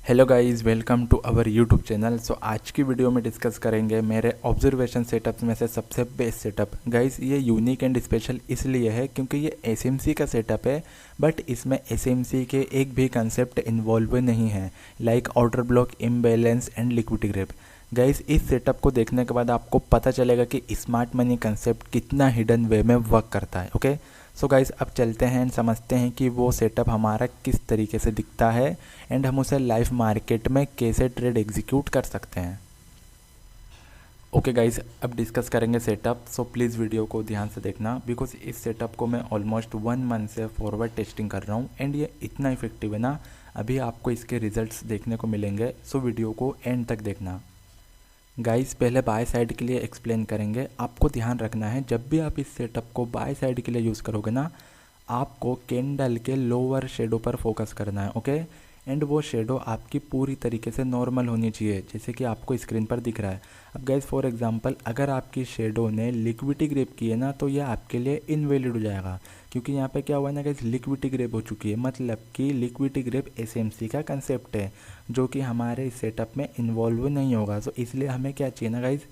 Hello guys, welcome to our YouTube channel. So आज की video में डिस्कस करेंगे मेरे ऑब्जर्वेशन सेटअप्स में से सबसे बेस्ट सेटअप। गाइस ये यूनिक एंड स्पेशल इसलिए है क्योंकि ये एसएमसी का सेटअप है, बट इसमें एसएमसी के एक भी कंसेप्ट इन्वॉल्व नहीं है, like outer block, imbalance and liquidity grip. Guys इस सेटअप को देखने के बाद आपको पता चलेगा कि स्मार्ट मनी कंसेप्ट कितना हिडन वे में वर्क करता है। ओके, सो गाइस अब चलते हैं एंड समझते हैं कि वो सेटअप हमारा किस तरीके से दिखता है एंड हम उसे लाइव मार्केट में कैसे ट्रेड एग्जीक्यूट कर सकते हैं। ओके गाइस, अब डिस्कस करेंगे सेटअप। सो प्लीज़ वीडियो को ध्यान से देखना, बिकॉज इस सेटअप को मैं ऑलमोस्ट 1 मंथ से फॉरवर्ड टेस्टिंग कर रहा हूँ एंड ये इतना इफेक्टिव है ना, अभी आपको इसके रिजल्ट्स देखने को मिलेंगे। सो वीडियो को एंड तक देखना। गाइस पहले बाय साइड के लिए एक्सप्लेन करेंगे। आपको ध्यान रखना है, जब भी आप इस सेटअप को बाय साइड के लिए यूज़ करोगे ना, आपको कैंडल के लोअर शेडो पर फोकस करना है। ओके, एंड वो शेडो आपकी पूरी तरीके से नॉर्मल होनी चाहिए, जैसे कि आपको स्क्रीन पर दिख रहा है। अब गाइस फॉर एग्जांपल, अगर आपकी शेडो ने लिक्विडिटी ग्रिप की है ना, तो यह आपके लिए इनवैलिड हो जाएगा, क्योंकि यहाँ पे क्या हुआ है ना गाइस, लिक्विडिटी ग्रिप हो चुकी है। मतलब कि लिक्विडिटी ग्रिप एसएमसी का कंसेप्ट है, जो कि हमारे इस सेटअप में इन्वॉल्व नहीं होगा। तो इसलिए हमें क्या चाहिए ना गाइस,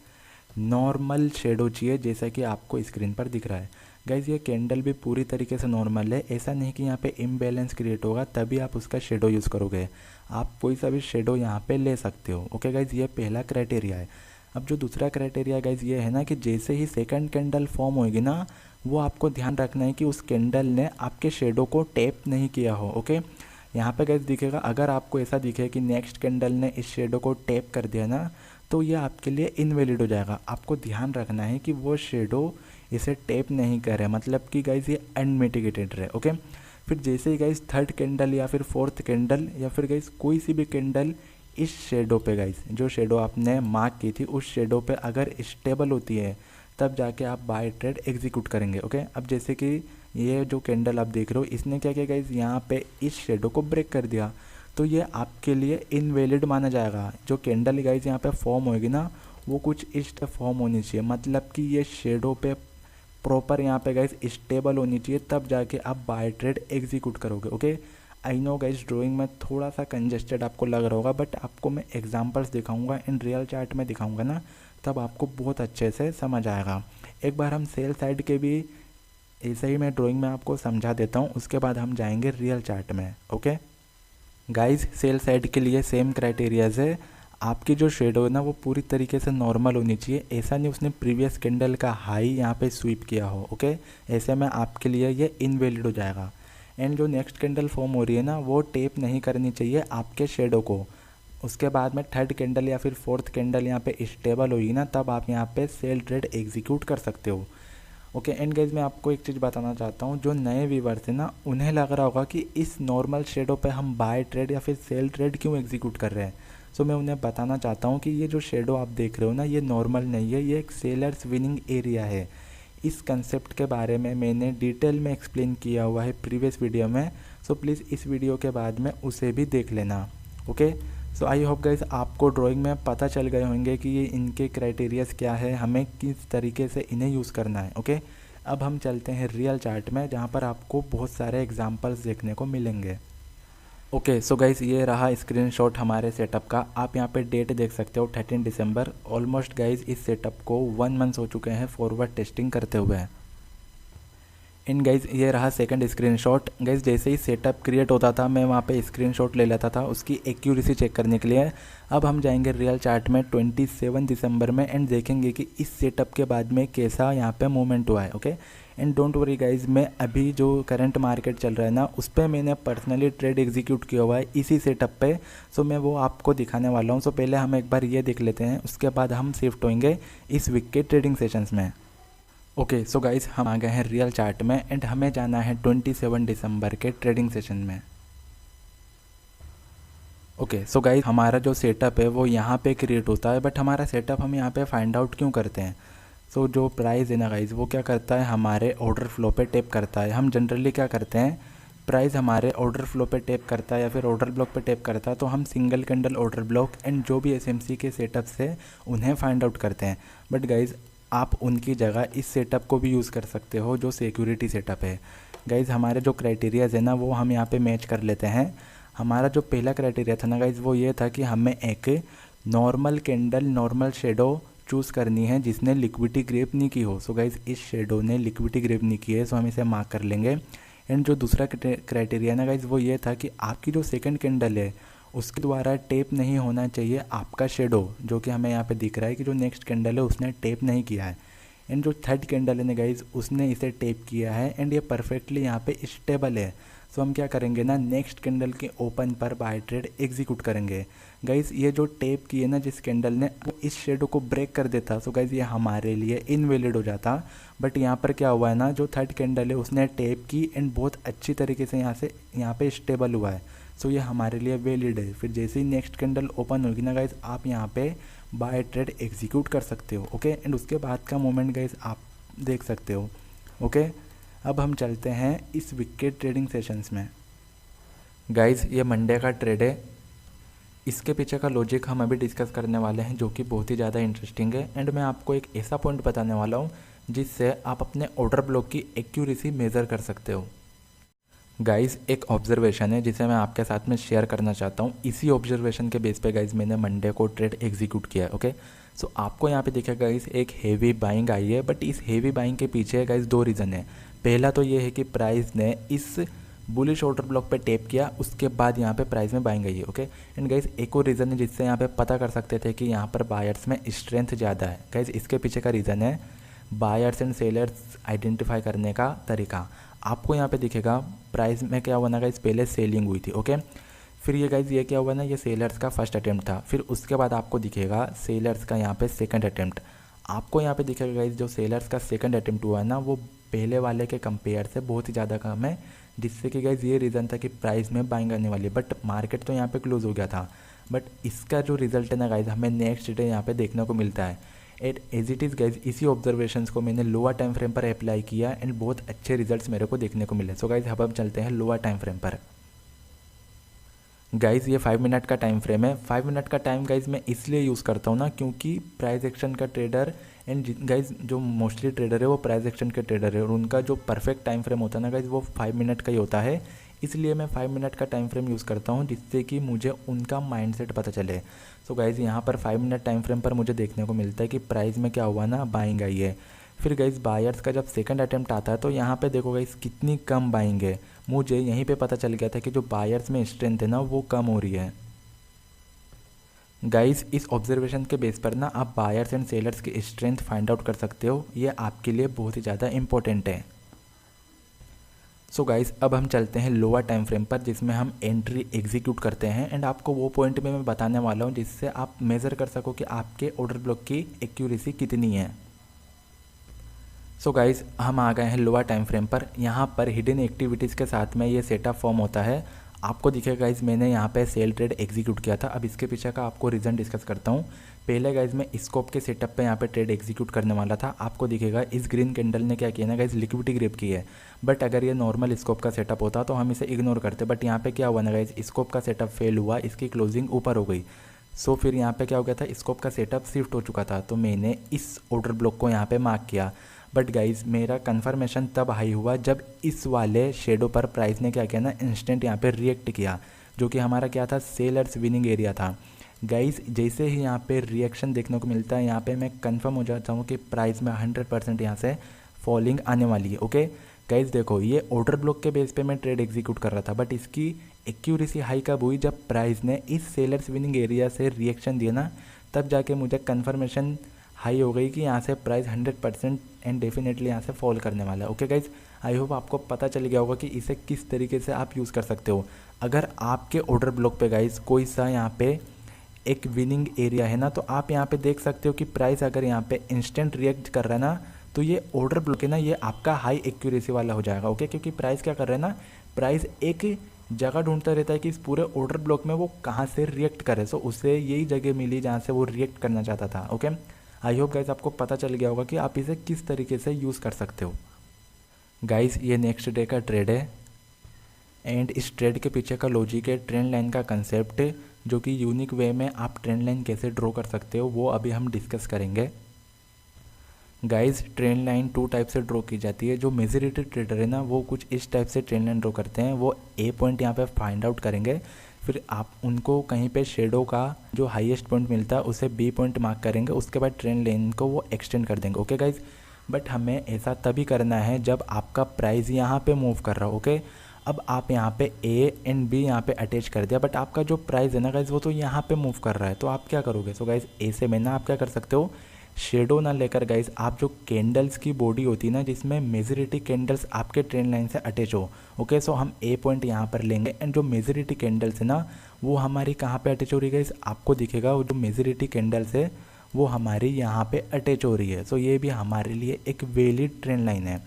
नॉर्मल शेडो चाहिए, जैसा कि आपको स्क्रीन पर दिख रहा है। गाइज ये कैंडल भी पूरी तरीके से नॉर्मल है, ऐसा नहीं कि यहाँ पे इम्बैलेंस क्रिएट होगा तभी आप उसका शेडो यूज़ करोगे। आप कोई सा भी शेडो यहाँ पे ले सकते हो। ओके गाइज, ये पहला क्राइटेरिया है। अब जो दूसरा क्राइटेरिया गाइज ये है ना, कि जैसे ही सेकंड कैंडल फॉर्म होगी ना, वो आपको ध्यान रखना है कि उस कैंडल ने आपके शेडो को टैप नहीं किया हो। ओके, यहाँ पे गाइज दिखेगा, अगर आपको ऐसा दिखे कि नेक्स्ट कैंडल ने इस शेडो को टैप कर दिया ना, तो ये आपके लिए इनवैलिड हो जाएगा। आपको ध्यान रखना है कि वो शेडो इसे टैप नहीं करे, मतलब कि गाइज ये अनमिटिगेटेड रहे। ओके, फिर जैसे ही गाइज थर्ड कैंडल या फिर फोर्थ कैंडल या फिर गाइज कोई सी भी कैंडल इस शेडो पे, गाइज जो शेडो आपने मार्क की थी उस शेडो पे अगर स्टेबल होती है, तब जाके आप बाय ट्रेड एग्जीक्यूट करेंगे। ओके, अब जैसे कि ये जो कैंडल आप देख रहे हो, इसने क्या किया गाइज, यहाँ पे इस शेडो को ब्रेक कर दिया, तो ये आपके लिए इनवैलिड माना जाएगा। जो कैंडल गाइज यहाँ पे फॉर्म होगी ना, वो कुछ इस तरह फॉर्म होनी चाहिए, मतलब कि ये शेडो पे प्रॉपर यहाँ पे गाइज स्टेबल होनी चाहिए, तब जाके आप बाय ट्रेड एग्जीक्यूट करोगे। Okay, I know guys drawing में थोड़ा सा कंजेस्टेड आपको लग रहा होगा, बट आपको मैं एग्जांपल्स दिखाऊंगा, इन रियल चार्ट में दिखाऊंगा ना, तब आपको बहुत अच्छे से समझ आएगा। एक बार हम सेल साइड के भी ऐसे ही मैं ड्राइंग में आपको समझा देता हूँ, उसके बाद हम जाएंगे रियल चार्ट में। ओके गाइज, सेल साइड के लिए सेम क्राइटेरियाज है। आपकी जो शेडो है ना, वो पूरी तरीके से नॉर्मल होनी चाहिए, ऐसा नहीं उसने प्रीवियस कैंडल का हाई यहाँ पे स्वीप किया हो। ओके, ऐसे में आपके लिए ये इनवैलिड हो जाएगा। एंड जो नेक्स्ट कैंडल फॉर्म हो रही है ना, वो टेप नहीं करनी चाहिए आपके शेडो को। उसके बाद में थर्ड कैंडल या फिर फोर्थ कैंडल यहाँ पे स्टेबल होगी ना, तब आप यहाँ पे सेल ट्रेड एग्जीक्यूट कर सकते हो। ओके, एंड गाइज मैं आपको एक चीज़ बताना चाहता हूँ, जो नए व्यूवर्स हैं ना, उन्हें लग रहा होगा कि इस नॉर्मल शेडो पे हम बाय ट्रेड या फिर सेल ट्रेड क्यों एग्जीक्यूट कर रहे हैं। सो मैं उन्हें बताना चाहता हूँ कि ये जो शेडो आप देख रहे हो ना, ये नॉर्मल नहीं है, ये एक सेलर्स विनिंग एरिया है। इस कंसेप्ट के बारे में मैंने डिटेल में एक्सप्लेन किया हुआ है प्रीवियस वीडियो में, सो प्लीज़ इस वीडियो के बाद में उसे भी देख लेना। Okay, so I hope guys आपको ड्राइंग में पता चल गए होंगे कि ये इनके क्राइटेरियाज क्या है, हमें किस तरीके से इन्हें यूज़ करना है। ओके, अब हम चलते हैं रियल चार्ट में, जहाँ पर आपको बहुत सारे एग्जांपल्स देखने को मिलेंगे। ओके, सो गाइस ये रहा स्क्रीनशॉट हमारे सेटअप का। आप यहाँ पे डेट देख सकते हो 13 दिसंबर। ऑलमोस्ट गाइस इस सेटअप को 1 मंथ हो चुके हैं फॉरवर्ड टेस्टिंग करते हुए। इन गाइज ये रहा सेकंड स्क्रीनशॉट। गाइज जैसे ही सेटअप क्रिएट होता था, मैं वहाँ पे स्क्रीनशॉट ले लेता था उसकी एक्यूरेसी चेक करने के लिए। अब हम जाएंगे रियल चार्ट में 27 दिसंबर में एंड देखेंगे कि इस सेटअप के बाद में कैसा यहाँ पे मूवमेंट हुआ है। Okay, and don't worry guys, मैं अभी जो करंट मार्केट चल रहा है ना, उस पर मैंने पर्सनली ट्रेड एग्जीक्यूट किया हुआ है इसी सेटअप पे। सो मैं वो आपको दिखाने वाला हूँ। सो पहले हम एक बार ये देख लेते हैं, उसके बाद हम शिफ्ट होंगे इस वीक के ट्रेडिंग सेशंस में। ओके, सो गाइस हम आ गए हैं रियल चार्ट में एंड हमें जाना है 27 दिसंबर के ट्रेडिंग सेशन में। ओके, सो गाइस हमारा जो सेटअप है वो यहाँ पे क्रिएट होता है, बट हमारा सेटअप हम यहाँ पे फाइंड आउट क्यों करते हैं। सो जो प्राइस है ना गाइस, वो क्या करता है, हमारे ऑर्डर फ्लो पे टैप करता है। हम जनरली क्या करते हैं, प्राइस हमारे ऑर्डर फ्लो पे टैप करता है या फिर ऑर्डर ब्लॉक पे टैप करता है, तो हम single candle order block and जो भी एसएमसी के सेटअप्स है उन्हें फाइंड आउट करते हैं। बट गाइज आप उनकी जगह इस सेटअप को भी यूज़ कर सकते हो, जो सिक्योरिटी सेटअप है। गाइज हमारे जो क्राइटेरियाज है ना, वो हम यहाँ पे मैच कर लेते हैं। हमारा जो पहला क्राइटेरिया था ना गाइज वो ये था कि हमें एक normal candle normal shadow choose करनी है जिसने लिक्विडिटी ग्रेप नहीं की हो। सो गाइज इस शेडो ने लिक्विडिटी ग्रेप नहीं की है, सो हम इसे मार्क कर लेंगे। एंड जो दूसरा क्राइटेरिया ना गाइज वो ये था कि आपकी जो सेकंड कैंडल है उसके द्वारा टेप नहीं होना चाहिए आपका शेडो, जो कि हमें यहाँ पे दिख रहा है कि जो नेक्स्ट कैंडल है उसने टेप नहीं किया है। एंड जो थर्ड कैंडल है ना गाइज उसने इसे टेप किया है एंड ये परफेक्टली यहाँ पे स्टेबल है। सो हम क्या करेंगे ना, नेक्स्ट कैंडल के ओपन पर बाय ट्रेड एग्जीक्यूट करेंगे। गाइज ये जो टेप की है ना जिस कैंडल ने, वो इस शेडो को ब्रेक कर देता। सो गाइज ये हमारे लिए इनवैलिड हो जाता। बट यहाँ पर क्या हुआ है ना, जो थर्ड कैंडल है उसने टेप की एंड बहुत अच्छी तरीके से यहाँ पे स्टेबल हुआ है। सो ये हमारे लिए वैलिड है। फिर जैसे ही नेक्स्ट कैंडल ओपन होगी ना गाइज, आप यहाँ पे बाय ट्रेड एग्जीक्यूट कर सकते हो। ओके, एंड उसके बाद का मोमेंट गाइज आप देख सकते हो। ओके, अब हम चलते हैं इस वीक के ट्रेडिंग सेशंस में। गाइज ये मंडे का ट्रेड है, इसके पीछे का लॉजिक हम अभी डिस्कस करने वाले हैं जो कि बहुत ही ज़्यादा इंटरेस्टिंग है। एंड मैं आपको एक ऐसा पॉइंट बताने वाला हूँ जिससे आप अपने ऑर्डर ब्लॉक की एक्यूरेसी मेज़र कर सकते हो। गाइज़ एक ऑब्जर्वेशन है जिसे मैं आपके साथ में शेयर करना चाहता हूँ। इसी ऑब्जर्वेशन के बेस पे गाइज़ मैंने मंडे को ट्रेड एग्जीक्यूट किया है। ओके, सो आपको यहाँ पे दिखेगा गाइज़ एक हेवी बाइंग आई है, बट इस हेवी बाइंग के पीछे गाइज़ दो रीज़न है। पहला तो ये है कि प्राइस ने इस बुलिश ऑर्डर ब्लॉक पे टेप किया, उसके बाद यहाँ पे प्राइस में बाइंग आई है। ओके, एंड गाइज़ एक और रीज़न है जिससे यहाँ पे पता कर सकते थे कि यहाँ पर बायर्स में स्ट्रेंथ ज़्यादा है। गाइज़ इसके पीछे का रीज़न है बायर्स एंड सेलर्स आइडेंटिफाई करने का तरीका। आपको यहाँ पे दिखेगा प्राइस में क्या हुआ ना गाइज़, पहले सेलिंग हुई थी। ओके, फिर ये गाइज़ ये क्या हुआ ना, ये सेलर्स का फर्स्ट अटेम्प्ट था। फिर उसके बाद आपको दिखेगा सेलर्स का यहाँ पे सेकंड अटेम्प्ट। आपको यहाँ पे दिखेगा गाइज़ जो सेलर्स का सेकंड अटेम्प्ट हुआ है ना वो पहले वाले के कंपेयर से बहुत ही ज़्यादा कम है, जिससे कि गाइज़ ये रीज़न था कि प्राइस में बाइंग आने वाली है। बट मार्केट तो यहाँ पे क्लोज हो गया था, बट इसका जो रिजल्ट है ना गाइज़ हमें नेक्स्ट डे यहाँ पे देखने को मिलता है। एज इट इज़ गाइज इसी ऑब्जर्वेशंस को मैंने लोअर टाइम फ्रेम पर अप्लाई किया एंड बहुत अच्छे रिजल्ट्स मेरे को देखने को मिले। सो गाइज अब हम चलते हैं लोअर टाइम फ्रेम पर। गाइज़ ये 5 मिनट का टाइम फ्रेम है। 5 मिनट का टाइम गाइज़ मैं इसलिए यूज़ करता हूँ ना क्योंकि प्राइस एक्शन का ट्रेडर एंड गाइज़ जो मोस्टली ट्रेडर है वो प्राइस एक्शन के ट्रेडर है और उनका जो परफेक्ट टाइम फ्रेम होता है ना गाइज़ वो 5 मिनट का ही होता है। इसलिए मैं 5 मिनट का टाइम फ्रेम यूज़ करता हूँ जिससे कि मुझे उनका माइंडसेट पता चले। सो गाइज़ यहाँ पर 5 मिनट टाइम फ्रेम पर मुझे देखने को मिलता है कि प्राइस में क्या हुआ ना, बाइंग आई है। फिर गाइज़ बायर्स का जब सेकंड अटेम्प्ट आता है तो यहाँ पे देखो गाइज़ कितनी कम बाइंग है। मुझे यहीं पे पता चल गया था कि जो बायर्स में स्ट्रेंथ है ना वो कम हो रही है। गाइज़ इस ऑब्जर्वेशन के बेस पर ना आप बायर्स एंड सेलर्स की स्ट्रेंथ फाइंड आउट कर सकते हो, ये आपके लिए बहुत ही ज़्यादा इंपॉर्टेंट है। सो गाइज़ अब हम चलते हैं लोअर टाइम फ्रेम पर जिसमें हम एंट्री एग्जीक्यूट करते हैं एंड आपको वो पॉइंट में मैं बताने वाला हूँ जिससे आप मेज़र कर सको कि आपके ऑर्डर ब्लॉक की एक्यूरेसी कितनी है। सो गाइज़ हम आ गए हैं लोअर टाइम फ्रेम पर। यहाँ पर हिडन एक्टिविटीज़ के साथ में ये सेटअप फॉर्म होता है। आपको दिखेगा गाइज़ मैंने यहाँ पे सेल ट्रेड एग्जीक्यूट किया था। अब इसके पीछे का आपको रीज़न डिस्कस करता हूँ। पहले गाइज़ मैं स्कोप के सेटअप पे यहाँ पे ट्रेड एग्जीक्यूट करने वाला था। आपको दिखेगा इस ग्रीन कैंडल ने क्या किया ना गाइज़, लिक्विडिटी ग्रेप की है। बट अगर ये नॉर्मल स्कोप का सेटअप होता तो हम इसे इग्नोर करते, बट यहाँ पे क्या हुआ ना गाइज़, स्कोप का सेटअप फेल हुआ, इसकी क्लोजिंग ऊपर हो गई। सो फिर यहाँ पे क्या हो गया था, स्कोप का सेटअप शिफ्ट हो चुका था, तो मैंने इस ऑर्डर ब्लॉक को यहाँ पे मार्क किया। बट गाइज़ मेरा कन्फर्मेशन तब हाई हुआ जब इस वाले शेडो पर प्राइस ने क्या किया ना, इंस्टेंट यहाँ पे रिएक्ट किया, जो कि हमारा क्या था, सेलर्स विनिंग एरिया था। गाइज़ जैसे ही यहाँ पे रिएक्शन देखने को मिलता है यहाँ पे मैं कंफर्म हो जाता हूँ कि प्राइस में 100% यहाँ से फॉलिंग आने वाली है। ओके गाइज़ देखो ये ऑर्डर ब्लॉक के बेस पे मैं ट्रेड एग्जीक्यूट कर रहा था, बट इसकी एक्यूरेसी हाई कब हुई, जब प्राइस ने इस सेलर्स विनिंग एरिया से रिएक्शन दिया ना, तब जाके मुझे कन्फर्मेशन हाई हो गई कि यहाँ से प्राइस 100% एंड डेफिनेटली यहाँ से फॉल करने वाला है। ओके गाइज़ आई होप आपको पता चल गया होगा कि इसे किस तरीके से आप यूज़ कर सकते हो। अगर आपके ऑर्डर ब्लॉक पे गाइज़ कोई सा यहाँ पे एक विनिंग एरिया है ना, तो आप यहाँ पे देख सकते हो कि प्राइस अगर यहाँ पे इंस्टेंट रिएक्ट कर रहा है ना, तो ये ऑर्डर ब्लॉक है ना, ये आपका हाई एक्यूरेसी वाला हो जाएगा। ओके क्योंकि प्राइस क्या कर रहा है ना, प्राइस एक जगह ढूंढता रहता है कि इस पूरे ऑर्डर ब्लॉक में वो कहाँ से रिएक्ट करे। सो उसे यही जगह मिली जहाँ से वो रिएक्ट करना चाहता था। ओके आई होप गाइज आपको पता चल गया होगा कि आप इसे किस तरीके से यूज़ कर सकते हो। गाइज ये नेक्स्ट डे का ट्रेड है एंड इस ट्रेड के पीछे का लॉजिक है ट्रेंड लाइन का कंसेप्ट, जो कि यूनिक वे में आप ट्रेंड लाइन कैसे ड्रॉ कर सकते हो वो अभी हम डिस्कस करेंगे। गाइज ट्रेंड लाइन 2 टाइप से ड्रॉ की जाती है। जो मेजॉरिटी ट्रेडर है ना वो कुछ इस टाइप से ट्रेंड लाइन ड्रॉ करते हैं। वो ए पॉइंट यहाँ पे फाइंड आउट करेंगे फिर आप उनको कहीं पे शेडो का जो हाईएस्ट पॉइंट मिलता है उसे बी पॉइंट मार्क करेंगे, उसके बाद ट्रेंड लाइन को वो एक्सटेंड कर देंगे। ओके गाइज, बट हमें ऐसा तभी करना है जब आपका प्राइस यहाँ पे मूव कर रहा हो। ओके, अब आप यहाँ पे ए एंड बी यहाँ पे अटैच कर दिया, बट आपका जो प्राइस है ना गाइज वो तो यहाँ पे मूव कर रहा है, तो आप क्या करोगे? सो गाइज ऐसे में ना आप क्या कर सकते हो, शेडो ना लेकर गाइज आप जो कैंडल्स की बॉडी होती है ना जिसमें मेजॉरिटी कैंडल्स आपके ट्रेंड लाइन से अटैच हो। ओके, सो हम ए पॉइंट यहाँ पर लेंगे एंड जो मेजॉरिटी कैंडल्स है ना वो हमारी कहाँ पे अटैच हो रही है गाइज? आपको दिखेगा वो जो मेजॉरिटी कैंडल्स है वो हमारी यहाँ पे अटैच हो रही है। सो ये भी हमारे लिए एक वैलिड ट्रेंड लाइन है।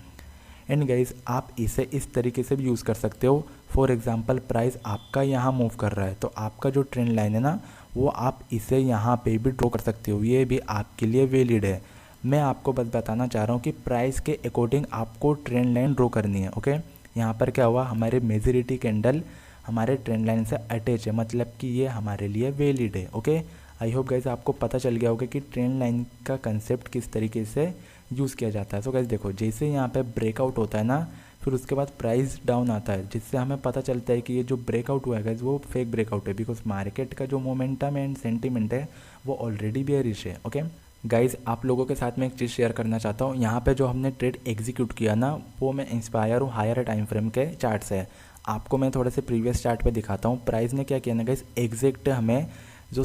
एंड गाइज आप इसे इस तरीके से भी यूज़ कर सकते हो। फॉर एग्जांपल प्राइस आपका यहाँ मूव कर रहा है तो आपका जो ट्रेंड लाइन है ना वो आप इसे यहाँ पे भी ड्रॉ कर सकते हो, ये भी आपके लिए वैलिड है। मैं आपको बस बताना चाह रहा हूँ कि प्राइस के अकॉर्डिंग आपको ट्रेंड लाइन ड्रॉ करनी है। ओके, यहाँ पर क्या हुआ, हमारे मेजॉरिटी कैंडल हमारे ट्रेंड लाइन से अटैच है, मतलब कि ये हमारे लिए वैलिड है। ओके, आई होप गाइज आपको पता चल गया होगा कि ट्रेंड लाइन का कंसेप्ट किस तरीके से यूज़ किया जाता है। सो गाइज देखो, जैसे यहाँ पे ब्रेकआउट होता है ना फिर उसके बाद प्राइस डाउन आता है, जिससे हमें पता चलता है कि ये जो ब्रेकआउट हुआ है गाइज वो फेक ब्रेकआउट है, बिकॉज मार्केट का जो मोमेंटम एंड सेंटीमेंट है वो ऑलरेडी बेयरिश है। ओके गाइज, आप लोगों के साथ में एक चीज़ शेयर करना चाहता हूँ। यहाँ पे जो हमने ट्रेड एग्जीक्यूट किया ना वो मैं इंस्पायर हूँ हायर टाइम फ्रेम के चार्ट से। आपको मैं थोड़े से प्रीवियस चार्ट पे दिखाता हूँ। प्राइस ने क्या किया ना गाइज, एग्जैक्ट हमें जो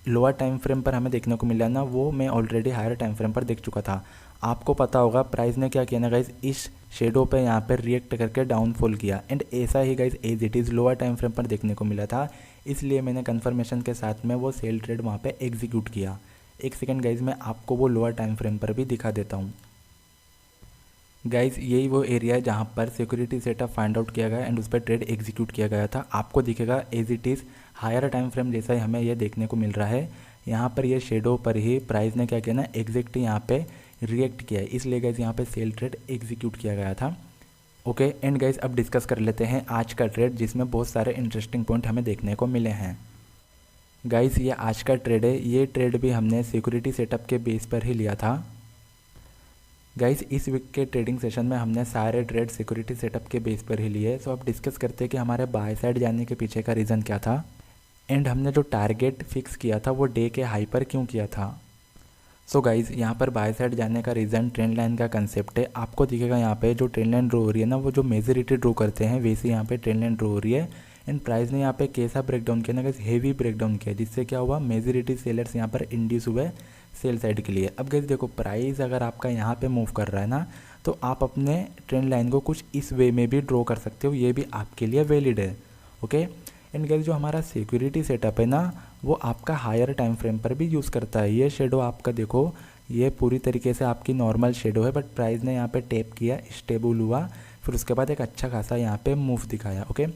लोअर टाइम फ्रेम पर हमें देखने को मिला ना वो मैं ऑलरेडी हायर टाइम फ्रेम पर देख चुका था। आपको पता होगा प्राइस ने क्या किया ना गाइज, इस शेडो पे यहाँ पे रिएक्ट करके डाउनफॉल किया एंड ऐसा ही guys as it is lower time frame पर देखने को मिला था, इसलिए मैंने कंफर्मेशन के साथ में वो सेल ट्रेड वहाँ पे एग्जीक्यूट किया। एक सेकेंड गाइज, मैं आपको वो लोअर टाइम फ्रेम पर भी दिखा देता हूँ। गाइज यही वो एरिया है जहाँ पर सिक्योरिटी सेटअप फाइंड आउट किया गया एंड उस पर ट्रेड एग्जीक्यूट किया गया था। आपको दिखेगा as it is higher time frame जैसा ही हमें ये देखने को मिल रहा है। यहाँ पर ये शेडो पर ही प्राइस ने क्या किया ना एग्जैक्ट यहाँ पे रिएक्ट किया है, इसलिए गाइज यहाँ पे सेल ट्रेड एग्जीक्यूट किया गया था। ओके एंड गाइज अब डिस्कस कर लेते हैं आज का ट्रेड, जिसमें बहुत सारे इंटरेस्टिंग पॉइंट हमें देखने को मिले हैं। गाइज ये आज का ट्रेड है, ये ट्रेड भी हमने सिक्योरिटी सेटअप के बेस पर ही लिया था। गाइज इस वीक के ट्रेडिंग सेशन में हमने सारे ट्रेड सिक्योरिटी सेटअप के बेस पर ही लिए। सो अब डिस्कस करते हैं कि हमारे बाय साइड जाने के पीछे का रीज़न क्या था एंड हमने जो टारगेट फिक्स किया था वो डे के हाई पर क्यों किया था। सो गाइज यहाँ पर बाय साइड जाने का रीज़न ट्रेंड लाइन का कंसेप्ट है। आपको दिखेगा यहाँ पे जो ट्रेंड लाइन ड्रॉ हो रही है ना वो जो मेजॉरिटी ड्रॉ करते हैं वैसे यहाँ पे ट्रेंड लाइन ड्रॉ हो रही है एंड प्राइस ने यहाँ पे कैसा ब्रेकडाउन किया ना गाइज, हेवी ब्रेकडाउन किया, जिससे क्या हुआ मेजॉरिटी सेलर्स यहाँ पर इंड्यूस हुए सेल साइड के लिए। अब गाइज देखो, प्राइस अगर आपका यहाँ पे मूव कर रहा है ना तो आप अपने ट्रेंड लाइन को कुछ इस वे में भी ड्रॉ कर सकते हो, ये भी आपके लिए वैलिड है। ओके एंड गाइज जो हमारा सिक्योरिटी सेटअप है ना वो आपका हायर टाइम फ्रेम पर भी यूज़ करता है। ये शेडो आपका देखो, ये पूरी तरीके से आपकी नॉर्मल शेडो है, बट प्राइस ने यहाँ पे टैप किया, स्टेबल हुआ, फिर उसके बाद एक अच्छा खासा यहाँ पे मूव दिखाया। ओके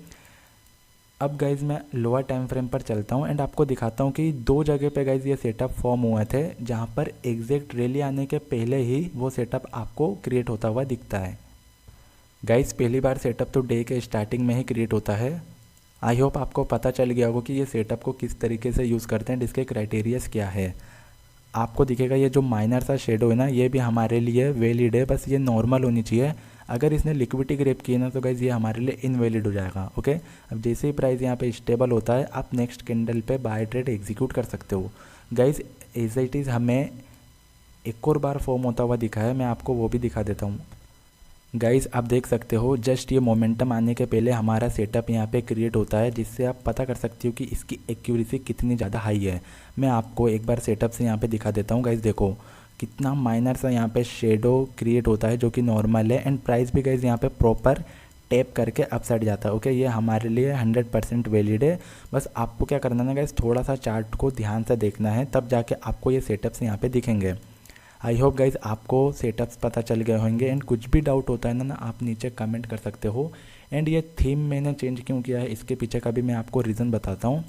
अब गाइज़ मैं लोअर टाइम फ्रेम पर चलता हूँ एंड आपको दिखाता हूँ कि दो जगह पे गाइज़ ये सेटअप फॉर्म हुए थे जहाँ पर एग्जैक्ट रैली आने के पहले ही वो सेटअप आपको क्रिएट होता हुआ दिखता है। गाइज़ पहली बार सेटअप तो डे के स्टार्टिंग में ही क्रिएट होता है। आई होप आपको पता चल गया होगा कि ये सेटअप को किस तरीके से यूज़ करते हैं, इसके क्राइटेरियाज क्या है। आपको दिखेगा ये जो माइनर सा शेडो है ना ये भी हमारे लिए वैलिड है, बस ये नॉर्मल होनी चाहिए। अगर इसने लिक्विडिटी ग्रैब की है ना तो गाइज ये हमारे लिए इनवैलिड हो जाएगा। ओके अब जैसे ही प्राइस यहाँ पे स्टेबल होता है आप नेक्स्ट कैंडल पे बाय ट्रेड एग्जीक्यूट कर सकते हो। गाइज एज इट इज़ हमें एक और बार फॉर्म होता हुआ दिखा है, मैं आपको वो भी दिखा देता हूँ। गाइज आप देख सकते हो जस्ट ये मोमेंटम आने के पहले हमारा सेटअप यहाँ पे क्रिएट होता है, जिससे आप पता कर सकते हो कि इसकी एक्यूरेसी कितनी ज़्यादा हाई है। मैं आपको एक बार सेटअप से यहाँ पे दिखा देता हूँ। गाइज देखो कितना माइनर सा यहाँ पे शेडो क्रिएट होता है जो कि नॉर्मल है एंड प्राइस भी गाइज यहाँ पे प्रॉपर टैप करके अपसाइड जाता है। ओके ये हमारे लिए 100% वैलिड है। बस आपको क्या करना है ना गाइज, थोड़ा सा चार्ट को ध्यान से देखना है, तब जाके आपको ये सेटअप्स यहाँ पे दिखेंगे। आई होप गाइज आपको सेटअप्स पता चल गए होंगे एंड कुछ भी डाउट होता है ना आप नीचे कमेंट कर सकते हो। एंड ये थीम मैंने चेंज क्यों किया है इसके पीछे का भी मैं आपको रीज़न बताता हूँ।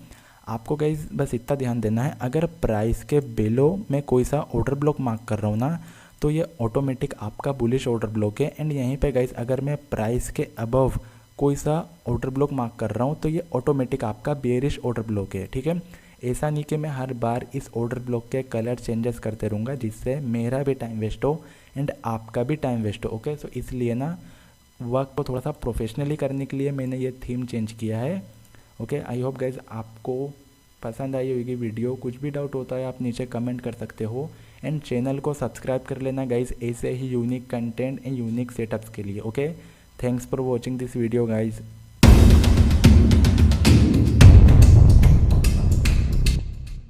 आपको गाइज बस इतना ध्यान देना है, अगर प्राइस के बिलो में कोई सा ऑर्डर ब्लॉक मार्क कर रहा हूँ ना तो ये ऑटोमेटिक आपका बुलिश ऑर्डर ब्लॉक है। एंड यहीं पे गाइज अगर मैं प्राइस के अबव कोई सा ऑर्डर ब्लॉक मार्क कर रहा हूँ तो ये ऑटोमेटिक आपका बेयरिश ऑर्डर ब्लॉक है। ठीक है, ऐसा नहीं कि मैं हर बार इस ऑर्डर ब्लॉक के कलर चेंजेस करते रहूँगा जिससे मेरा भी टाइम वेस्ट हो एंड आपका भी टाइम वेस्ट हो। ओके सो इसलिए ना वर्क को थोड़ा सा प्रोफेशनली करने के लिए मैंने ये थीम चेंज किया है। ओके, आई होप गाइज आपको पसंद आई होगी वीडियो। कुछ भी डाउट होता है आप नीचे कमेंट कर सकते हो एंड चैनल को सब्सक्राइब कर लेना गाइज ऐसे ही unique content and unique setups के लिए। Okay, thanks for watching this video guys.